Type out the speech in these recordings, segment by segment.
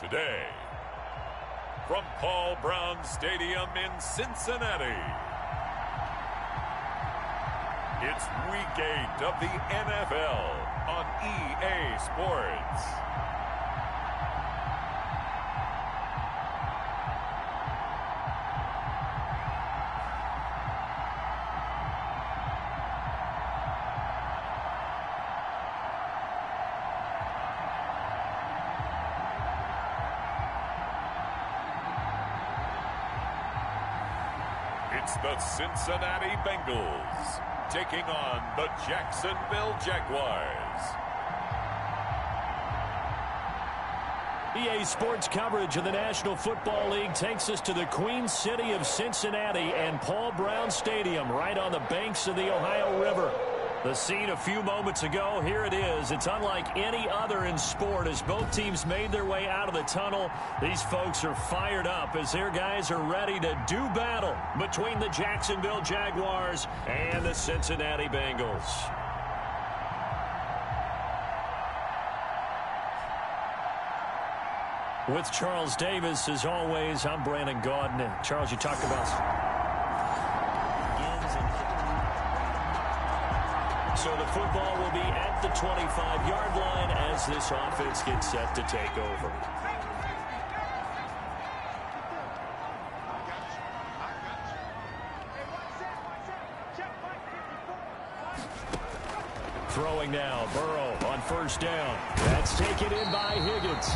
today, from Paul Brown Stadium in Cincinnati, it's Week 8 of the NFL on EA Sports. It's the Cincinnati Bengals taking on the Jacksonville Jaguars. EA Sports coverage of the National Football League takes us to the Queen City of Cincinnati and Paul Brown Stadium right on the banks of the Ohio River. The scene a few moments ago, here it is. It's unlike any other in sport as both teams made their way out of the tunnel. These folks are fired up as their guys are ready to do battle between the Jacksonville Jaguars and the Cincinnati Bengals. With Charles Davis, as always, I'm Brandon Gaudin. Charles, you talked about... So the football will be at the 25-yard line as this offense gets set to take over. Throwing now, Burrow on first down. That's taken in by Higgins.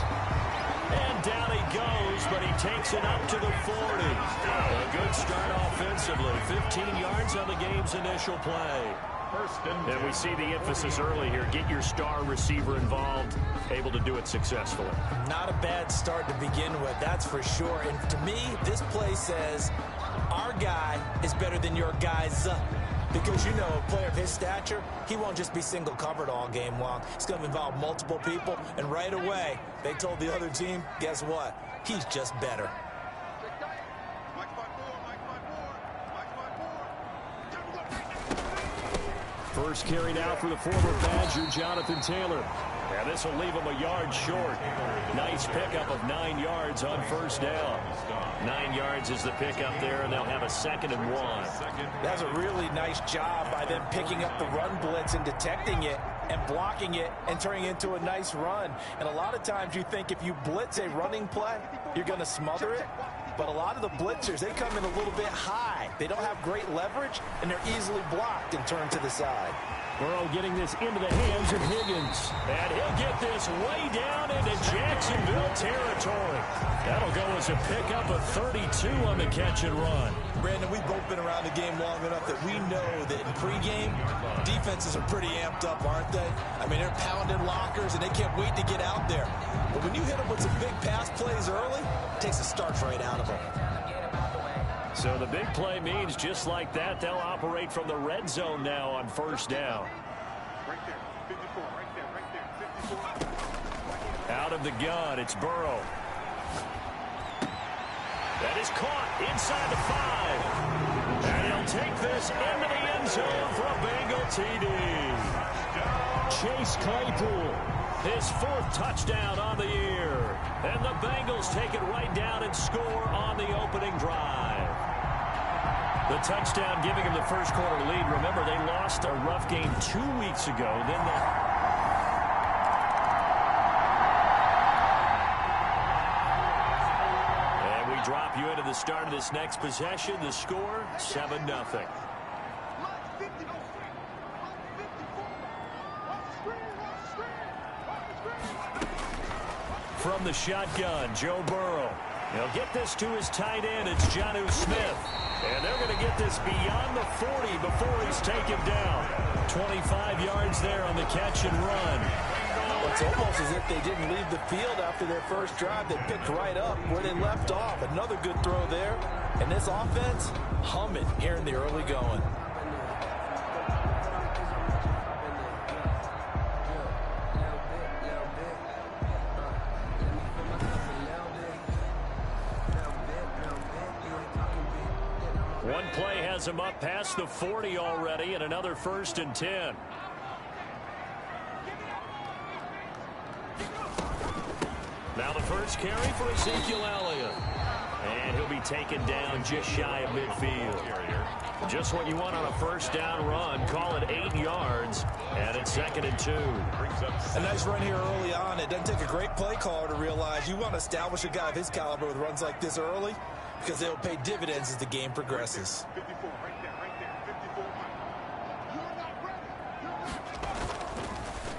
And down he goes, but he takes it up to the 40. A good start offensively. 15 yards on the game's initial play. And we see the emphasis early here. Get your star receiver involved, able to do it successfully. Not a bad start to begin with, that's for sure. And to me, this play says our guy is better than your guys. Because, you know, a player of his stature, he won't just be single covered all game long. It's going to involve multiple people. And right away, they told the other team, guess what? He's just better. First carry now for the former Badger, Jonathan Taylor. And this will leave him a yard short. Nice pickup of 9 yards on first down. 9 yards is the pickup there, and they'll have a 2nd and 1. That's a really nice job by them picking up the run blitz and detecting it and blocking it and turning it into a nice run. And a lot of times you think if you blitz a running play, you're going to smother it. But a lot of the blitzers, they come in a little bit high. They don't have great leverage, and they're easily blocked and turned to the side. Burrow getting this into the hands of Higgins. And he'll get this way down into Jacksonville territory. That'll go as a pickup of 32 on the catch and run. Brandon, we've both been around the game long enough that we know that in pregame, defenses are pretty amped up, aren't they? I mean, they're pounding lockers, and they can't wait to get out there. But when you hit them with some big pass plays early, it takes the starch right out of them. So the big play means just like that, they'll operate from the red zone now on first down. Right there, 54, right there, 54. Out of the gun, it's Burrow. That is caught inside the 5. And he'll take this into the end zone for a Bengal TD. Chase Claypool, his 4th touchdown on the year. And the Bengals take it right down and score on the opening drive. The touchdown giving him the first quarter lead. Remember, they lost a rough game 2 weeks ago. Then and we drop you into the start of this next possession. The score, 7-0. From the shotgun, Joe Burrow. He'll get this to his tight end. It's Jonnu Smith. And they're going to get this beyond the 40 before he's taken down. 25 yards there on the catch and run. It's almost as if they didn't leave the field after their first drive. They picked right up where they left off. Another good throw there. And this offense, humming here in the early going. One play has him up past the 40 already, and another 1st and 10. Now the first First carry for Ezekiel Elliott. And he'll be taken down just shy of midfield. Just what you want on a first down run. Call it 8 yards. And it's 2nd and 2. A nice run here early on. It doesn't take a great play caller to realize you want to establish a guy of his caliber with runs like this early, because they'll pay dividends as the game progresses. 54, right there,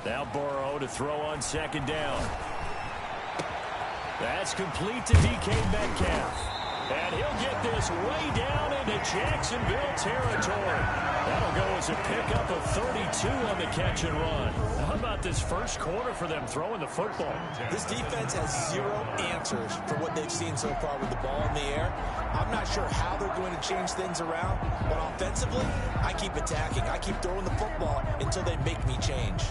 54. Now Burrow to throw on 2nd down. That's complete to DK Metcalf. And he'll get this way down into Jacksonville territory. That'll go as a pickup of 32 on the catch and run. How about this first quarter for them throwing the football? This defense has 0 answers for what they've seen so far with the ball in the air. I'm not sure how they're going to change things around, but offensively, I keep attacking. I keep throwing the football until they make me change.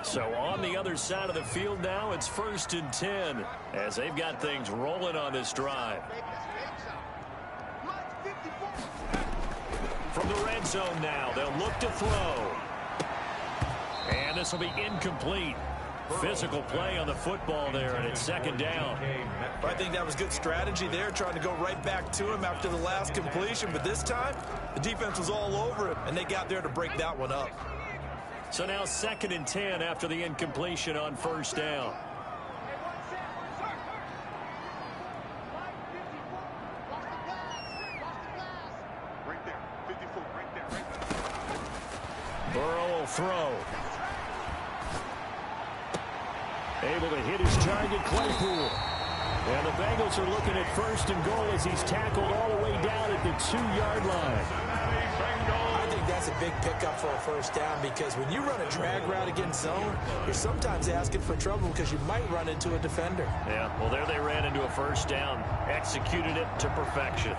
So on the other side of the field now, it's 1st and 10 as they've got things rolling on this drive. From the red zone now, they'll look to throw. And this will be incomplete. Physical play on the football there, and it's 2nd down. I think that was good strategy there, trying to go right back to him after the last completion. But this time, the defense was all over it, and they got there to break that one up. So now 2nd and 10 after the incompletion on 1st down. Right there, 54, right there. Burrow will throw. Able to hit his target, Claypool. And the Bengals are looking at 1st and goal as he's tackled all the way down at the 2-yard line. I think that's a big pickup for a first down, because when you run a drag route against zone, you're sometimes asking for trouble because you might run into a defender. Yeah, well, there they ran into a first down. Executed it to perfection.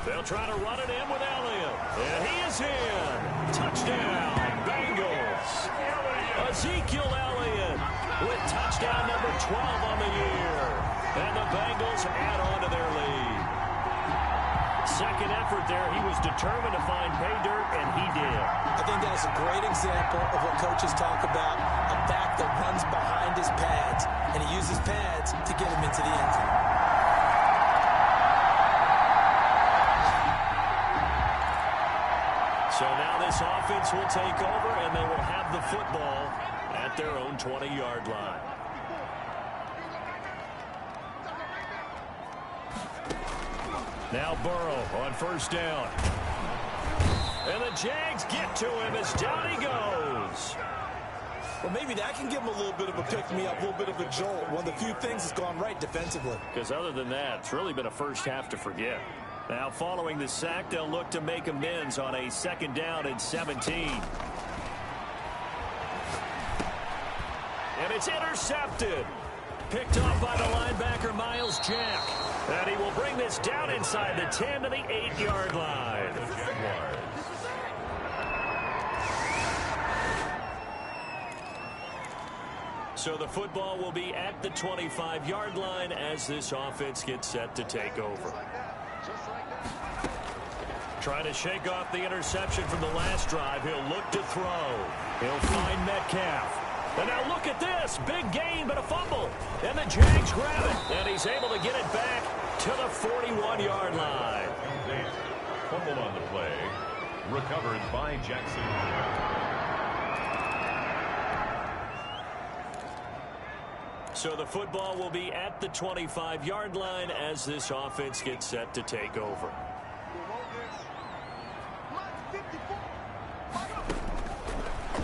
They'll try to run it in with Elliott. And he is in. Touchdown, Bengals. Ezekiel Elliott with touchdown number 12 on the year. And the Bengals add on to their lead. Second effort there. He was determined to find pay dirt, and he did. I think that's a great example of what coaches talk about, a back that runs behind his pads, and he uses pads to get him into the end zone. So now this offense will take over, and they will have the football at their own 20-yard line. Now Burrow on 1st down. And the Jags get to him as down he goes. Well, maybe that can give him a little bit of a pick-me-up, a little bit of a jolt. One of the few things that's gone right defensively. Because other than that, it's really been a first half to forget. Now, following the sack, they'll look to make amends on a 2nd down and 17. And it's intercepted. Picked off by the linebacker, Miles Jack. And he will bring this down inside the 10 to the 8-yard line. So the football will be at the 25-yard line as this offense gets set to take over. Trying to shake off the interception from the last drive. He'll look to throw. He'll find Metcalf. And now look at this. Big gain, but a fumble. And the Jags grab it. And he's able to get it back to the 41-yard line. Fumble on the play. Recovered by Jackson. So the football will be at the 25-yard line as this offense gets set to take over.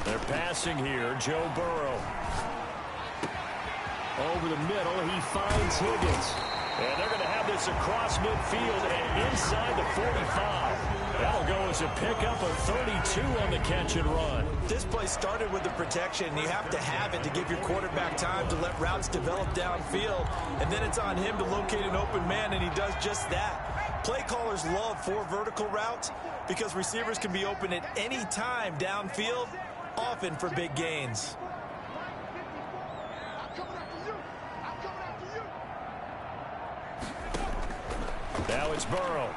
They're passing here. Joe Burrow. Over the middle, he finds Higgins. And they're going to have this across midfield and inside the 45. That'll go as a pickup of 32 on the catch and run. This play started with the protection. You have to have it to give your quarterback time to let routes develop downfield. And then it's on him to locate an open man, and he does just that. Play callers love 4 vertical routes because receivers can be open at any time downfield, often for big gains. Now it's Burrow.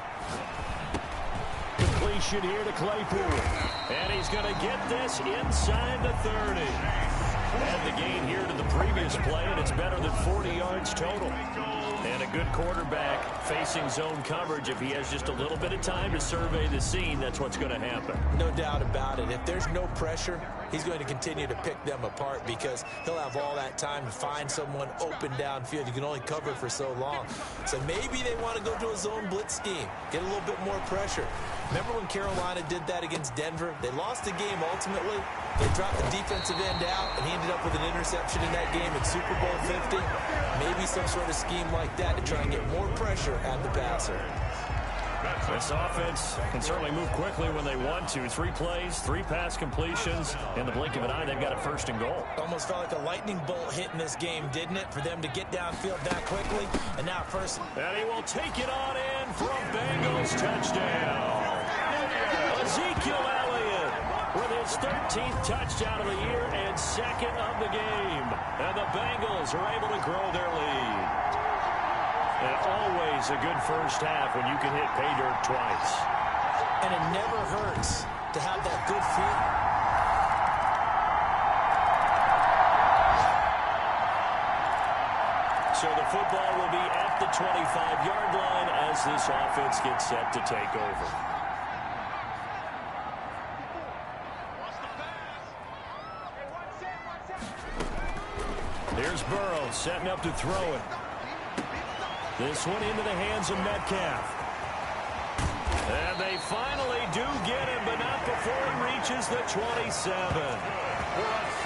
Completion here to Claypool. And he's going to get this inside the 30. And the gain here to the previous play, and it's better than 40 yards total. And a good quarterback facing zone coverage. If he has just a little bit of time to survey the scene, that's what's going to happen. No doubt about it. If there's no pressure, he's going to continue to pick them apart because he'll have all that time to find someone open downfield. You can only cover for so long. So maybe they want to go to a zone blitz scheme, get a little bit more pressure. Remember when Carolina did that against Denver? They lost the game ultimately. They dropped the defensive end out, and he ended up with an interception in that game in Super Bowl 50. Maybe some sort of scheme like that to try and get more pressure at the passer. This offense can certainly move quickly when they want to. 3 plays, 3 pass completions. In the blink of an eye, they've got a first and goal. Almost felt like a lightning bolt hit in this game, didn't it? For them to get downfield that quickly. And now first. And he will take it on in for a Bengals touchdown. Ezekiel Elliott with his 13th touchdown of the year and 2nd of the game. And the Bengals are able to grow their lead. And always a good first half when you can hit pay dirt twice. And it never hurts to have that good feeling. So the football will be at the 25-yard line as this offense gets set to take over. Here's Burrow setting up to throw it. This one into the hands of Metcalf. And they finally do get him, but not before he reaches the 27.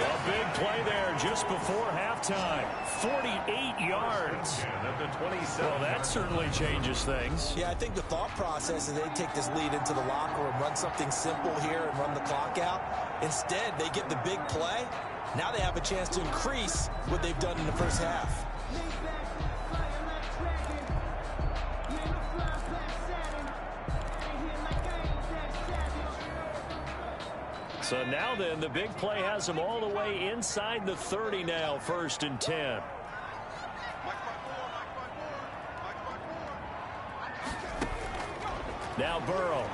A big play there just before halftime. 48 yards. Well, that certainly changes things. Yeah, I think the thought process is they take this lead into the locker room, run something simple here and run the clock out. Instead, they get the big play. Now they have a chance to increase what they've done in the first half. So now then, the big play has them all the way inside the 30 now, 1st and 10. Now Burrow.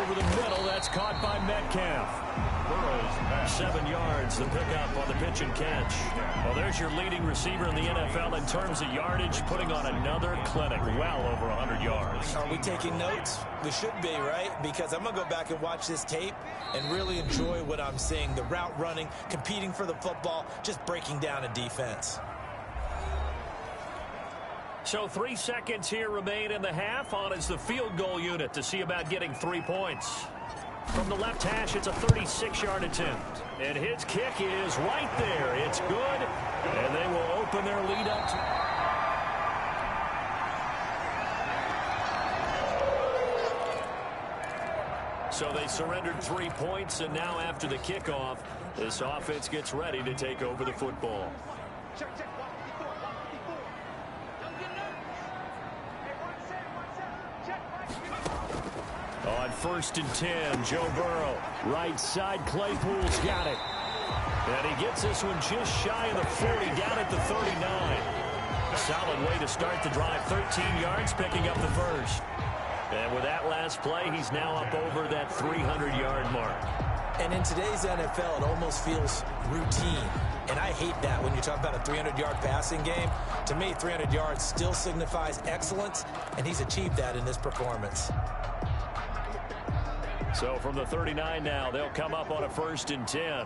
Over the middle, that's caught by Metcalf. 7 yards, the pickup on the pitch and catch. Well, there's your leading receiver in the NFL in terms of yardage, putting on another clinic, well over 100 yards. Are we taking notes? We should be, right? Because I'm going to go back and watch this tape and really enjoy what I'm seeing. The route running, competing for the football, just breaking down a defense. So 3 seconds here remain in the half. On is the field goal unit to see about getting 3 points. From the left hash, it's a 36-yard attempt. And his kick is right there. It's good. And they will open their lead up to... So they surrendered 3 points, and now after the kickoff, this offense gets ready to take over the football. On 1st and 10, Joe Burrow. Right side, Claypool's got it. And he gets this one just shy of the 40, down at the 39. Solid way to start the drive. 13 yards, picking up the first. And with that last play, he's now up over that 300-yard mark. And in today's NFL, it almost feels routine. And I hate that when you talk about a 300-yard passing game. To me, 300 yards still signifies excellence, and he's achieved that in this performance. So from the 39 now, they'll come up on a 1st and 10.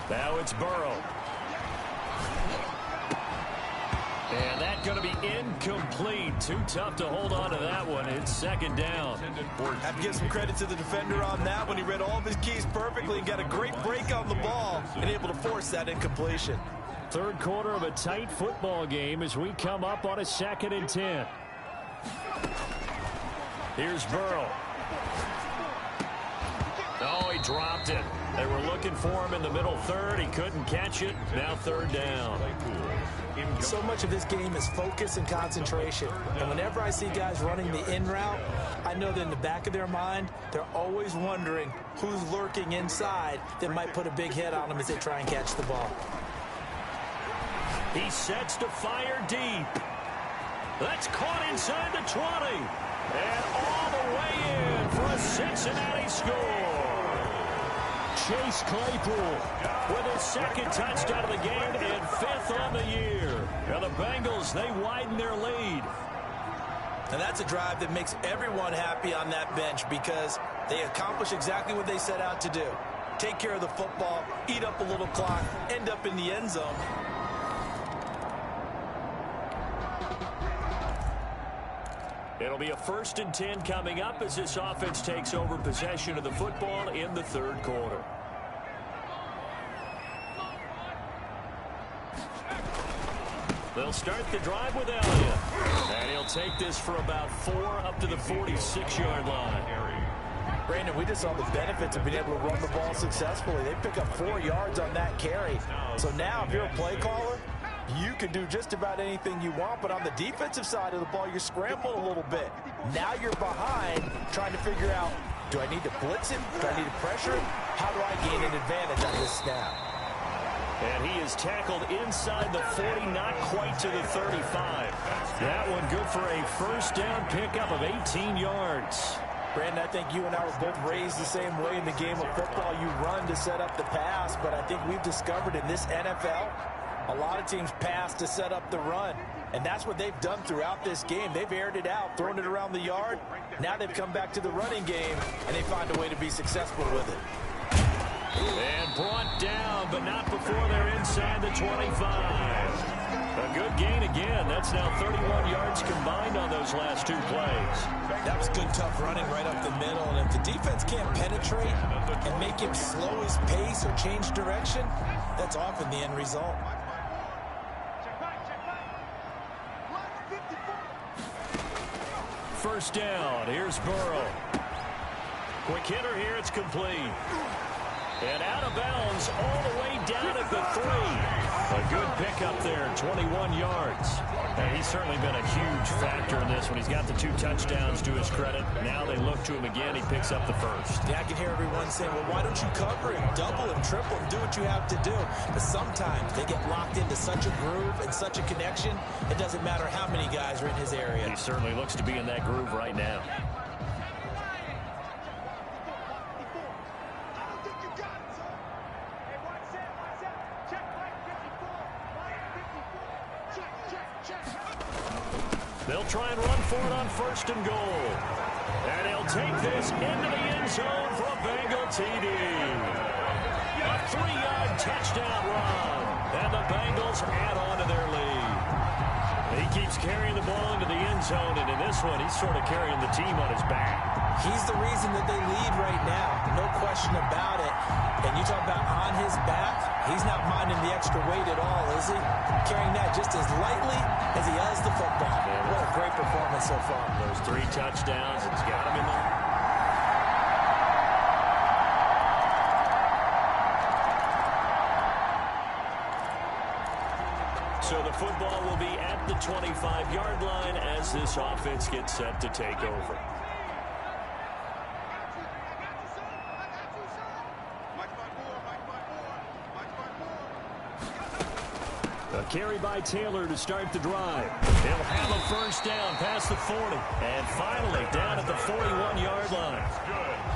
Now it's Burrow. And that's going to be incomplete. Too tough to hold on to that one. It's second down. I have to give some credit to the defender on that one. He read all of his keys perfectly and got a great break on the ball and able to force that incompletion. Third quarter of a tight football game as we come up on a 2nd and 10. Here's Burrow. Oh, he dropped it. They were looking for him in the middle third. He couldn't catch it. Now third down. So much of this game is focus and concentration. And whenever I see guys running the in route, I know that in the back of their mind, they're always wondering who's lurking inside that might put a big hit on them as they try and catch the ball. He sets to fire deep. That's caught inside the 20. And all the way in for a Cincinnati score. Chase Claypool with his 2nd touchdown of the game and 5th on the year. And the Bengals, they widen their lead. And that's a drive that makes everyone happy on that bench because they accomplish exactly what they set out to do. Take care of the football, eat up a little clock, end up in the end zone. It'll be a 1st and 10 coming up as this offense takes over possession of the football in the third quarter. They'll start the drive with Elliott. And he'll take this for about 4 up to the 46-yard line. Brandon, we just saw the benefits of being able to run the ball successfully. They pick up 4 yards on that carry. So now if you're a play caller, you can do just about anything you want, but on the defensive side of the ball, you're scrambling a little bit. Now you're behind trying to figure out, do I need to blitz it? Do I need to pressure it? How do I gain an advantage on this snap? And he is tackled inside the 40, not quite to the 35. That one good for a 1st down pickup of 18 yards. Brandon, I think you and I were both raised the same way in the game of football. You run to set up the pass, but I think we've discovered in this NFL, a lot of teams pass to set up the run, and that's what they've done throughout this game. They've aired it out, thrown it around the yard. Now they've come back to the running game, and they find a way to be successful with it. And brought down, but not before they're inside the 25. A good gain again. That's now 31 yards combined on those last 2 plays. That was good, tough running right up the middle, and if the defense can't penetrate and make him slow his pace or change direction, that's often the end result. First down. Here's Burrow. Quick hitter here. It's complete. And out of bounds all the way down at the 3. A good pickup there, 21 yards. And he's certainly been a huge factor in this one. He's got the 2 touchdowns to his credit. Now they look to him again. He picks up the 1st. Yeah, I can hear everyone saying, well, why don't you cover him, double him, triple him, do what you have to do. But sometimes they get locked into such a groove and such a connection, it doesn't matter how many guys are in his area. He certainly looks to be in that groove right now. They'll try and run for it on 1st and goal. And he'll take this into the end zone for a Bengal TD. A 3-yard touchdown run. And the Bengals add on to their lead. He keeps carrying the ball into the end zone, and in this one, he's sort of carrying the team on his back. He's the reason that they lead right now. No question about it. And you talk about on his back, he's not minding the extra weight at all, is he? Carrying that just as lightly as he has the football. Man, what a great performance so far. Those 3 touchdowns, it's got him in there. So the football will be at the 25-yard line as this offense gets set to take over. A carry by Taylor to start the drive. He'll have a 1st down past the 40. And finally down at the 41-yard line.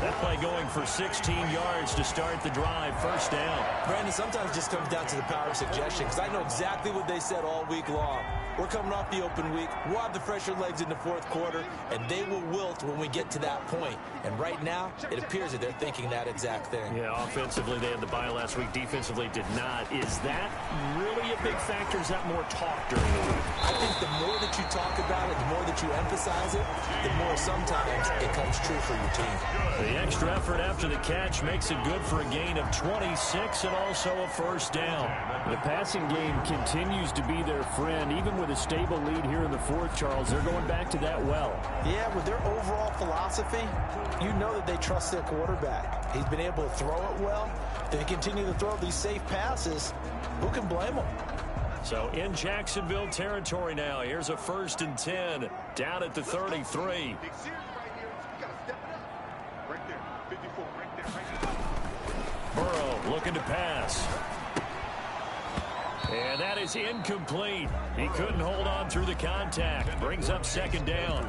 That play going for 16 yards to start the drive. 1st down. Brandon, sometimes it just comes down to the power of suggestion, because I know exactly what they said all week long. We're coming off the open week. We'll have the fresher legs in the 4th quarter, and they will wilt when we get to that point. And right now, it appears that they're thinking that exact thing. Yeah, offensively, they had the bye last week. Defensively, did not. Is that really a big factors that more talk during the week? I think the more that you talk about it, the more that you emphasize it, the more sometimes it comes true for your team. The extra effort after the catch makes it good for a gain of 26 and also a first down. The passing game continues to be their friend. Even with a stable lead here in the fourth, Charles, they're going back to that well. Yeah, with their overall philosophy, you know that they trust their quarterback. He's been able to throw it well. They continue to throw these safe passes. Who can blame them? So in Jacksonville territory now. Here's a 1st and 10 down at the 33. Burrow looking to pass. And that is incomplete. He couldn't hold on through the contact. Brings up 2nd down.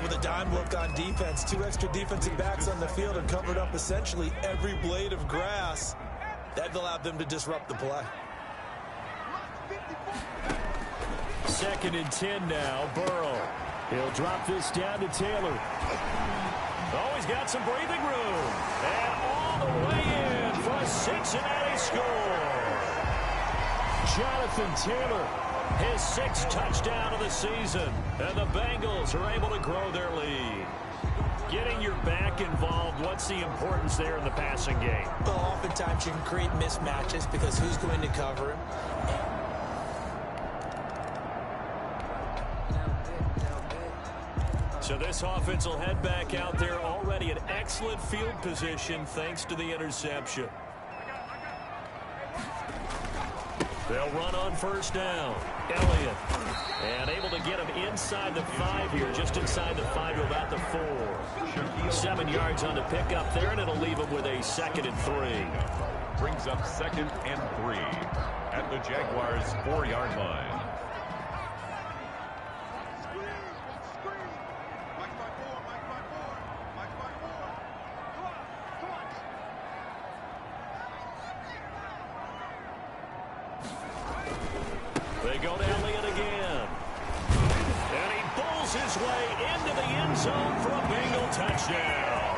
With a dime look on defense, 2 extra defensive backs on the field and covered up essentially every blade of grass. That allowed them to disrupt the play. 2nd and 10 now. Burrow. He'll drop this down to Taylor. Oh, he's got some breathing room. And all the way in for a Cincinnati score. Jonathan Taylor, his 6th touchdown of the season. And the Bengals are able to grow their lead. Getting your back involved, what's the importance there in the passing game? Well, oftentimes you can create mismatches because who's going to cover him? So this offense will head back out there, already in excellent field position thanks to the interception. They'll run on 1st down. Elliott. And able to get him inside the 5 here, just inside the 5 to about the 4. 7 yards on the pickup there, and it'll leave him with a 2nd and 3. Brings up 2nd and 3 at the Jaguars' 4-yard line. They go to Elliott again. And he bowls his way into the end zone for a Bengal touchdown.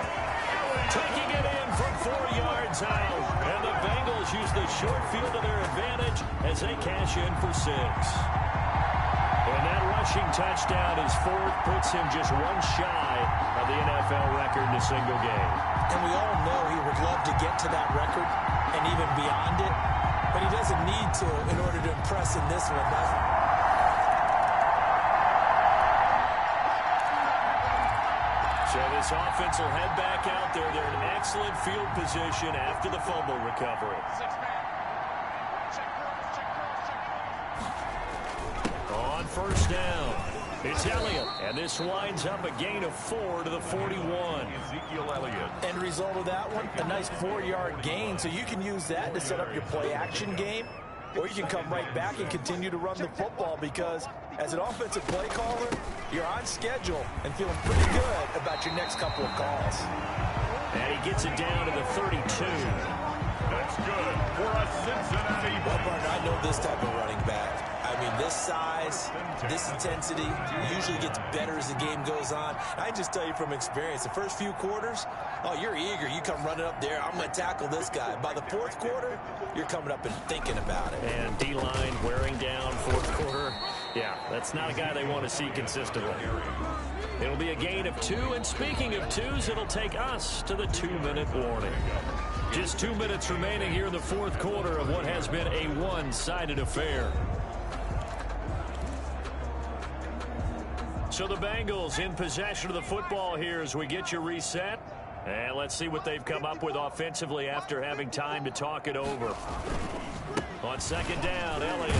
Taking it in from 4 yards out. And the Bengals use the short field to their advantage as they cash in for 6. And that rushing touchdown, his 4th, puts him just 1 shy of the NFL record in a single game. And we all know he would love to get to that record and even beyond it. But he doesn't need to in order to impress in this one. So this offense will head back out there. They're in excellent field position after the fumble recovery. On 1st down, it's Elliott. And this winds up a gain of 4 to the 41. Ezekiel Elliott. End result of that one, a nice 4-yard gain. So you can use that to set up your play-action game, or you can come right back and continue to run the football because as an offensive play caller, you're on schedule and feeling pretty good about your next couple of calls. And he gets it down to the 32. That's good for a Cincinnati. Well, partner, I know this type of running back. I mean, this size, this intensity usually gets better as the game goes on. I just tell you from experience, the first few quarters, oh, you're eager. You come running up there, I'm going to tackle this guy. By the 4th quarter, you're coming up and thinking about it. And D-line wearing down 4th quarter. Yeah, that's not a guy they want to see consistently. It'll be a gain of 2, and speaking of 2s, it'll take us to the 2-minute warning. Just 2 minutes remaining here in the 4th quarter of what has been a one-sided affair. So the Bengals in possession of the football here as we get you reset. And let's see what they've come up with offensively after having time to talk it over. On 2nd down, Elliott.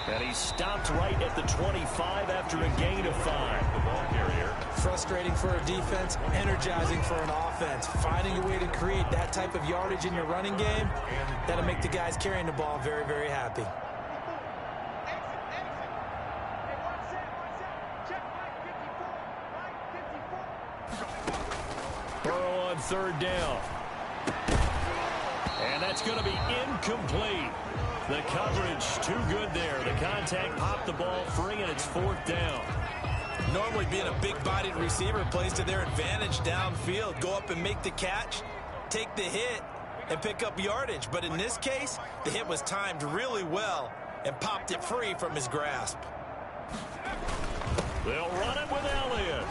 And he stopped right at the 25 after a gain of 5. The ball carrier. Frustrating for a defense, energizing for an offense. Finding a way to create that type of yardage in your running game, that'll make the guys carrying the ball very, very happy. Burrow on 3rd down. And that's going to be incomplete. The coverage too good there. The contact popped the ball free, and it's 4th down. Normally being a big-bodied receiver plays to their advantage downfield. Go up and make the catch, take the hit, and pick up yardage. But in this case, the hit was timed really well, and popped it free from his grasp. They'll run it with Elliott.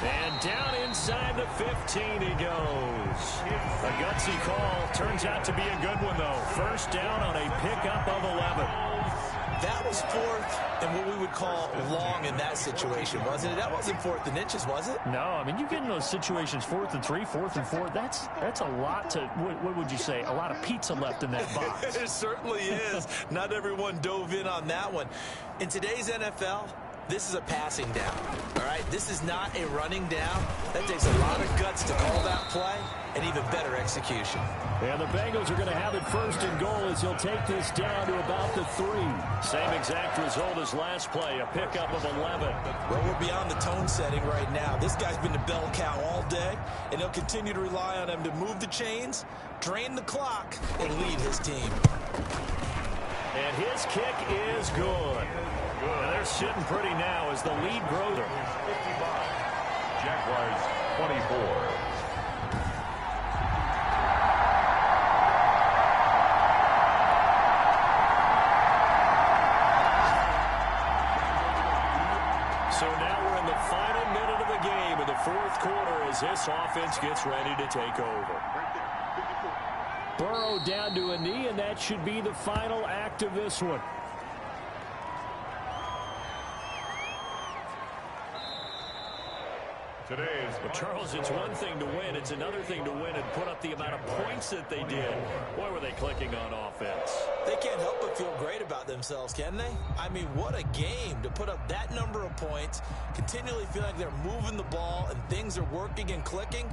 And down inside the 15 he goes. A gutsy call. Turns out to be a good one, though. First down on a pickup of 11. That was fourth and what we would call long in that situation, wasn't it? That wasn't 4th and inches, was it? No, I mean, you get in those situations, 4th and 3, 4th and 4. That's a lot to, what would you say, a lot of pizza left in that box. It certainly is. Not everyone dove in on that one. In today's NFL, this is a passing down, all right? This is not a running down. That takes a lot of guts to call that play and even better execution. And the Bengals are going to have it first and goal as he'll take this down to about the 3. Same exact result as last play, a pickup of 11. Well, we're beyond the tone setting right now. This guy's been the bell cow all day, and he'll continue to rely on him to move the chains, drain the clock, and lead his team. And his kick is good. And they're sitting pretty now as the lead grows. 55. Jaguars 24. So now we're in the final minute of the game in the 4th quarter as this offense gets ready to take over. Burrow down to a knee, and that should be the final act of this one. Well, Charles, it's one thing to win. It's another thing to win and put up the amount of points that they did. Boy, were they clicking on offense. They can't help but feel great about themselves, can they? I mean, what a game to put up that number of points, continually feeling like they're moving the ball and things are working and clicking.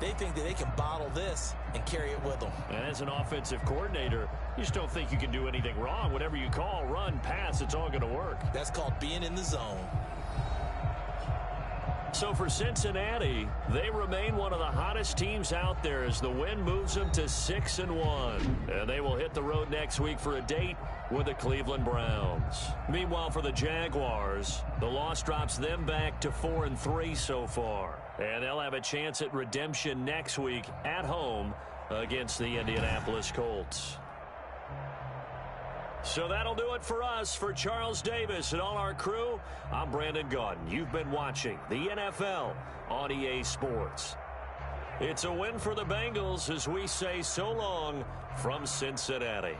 They think that they can bottle this and carry it with them. And as an offensive coordinator, you just don't think you can do anything wrong. Whatever you call, run, pass, it's all going to work. That's called being in the zone. So for Cincinnati, they remain one of the hottest teams out there as the win moves them to 6-1. And they will hit the road next week for a date with the Cleveland Browns. Meanwhile, for the Jaguars, the loss drops them back to 4-3 so far. And they'll have a chance at redemption next week at home against the Indianapolis Colts. So that'll do it for us. For Charles Davis and all our crew, I'm Brandon Gaudin. You've been watching the NFL on EA Sports. It's a win for the Bengals as we say so long from Cincinnati.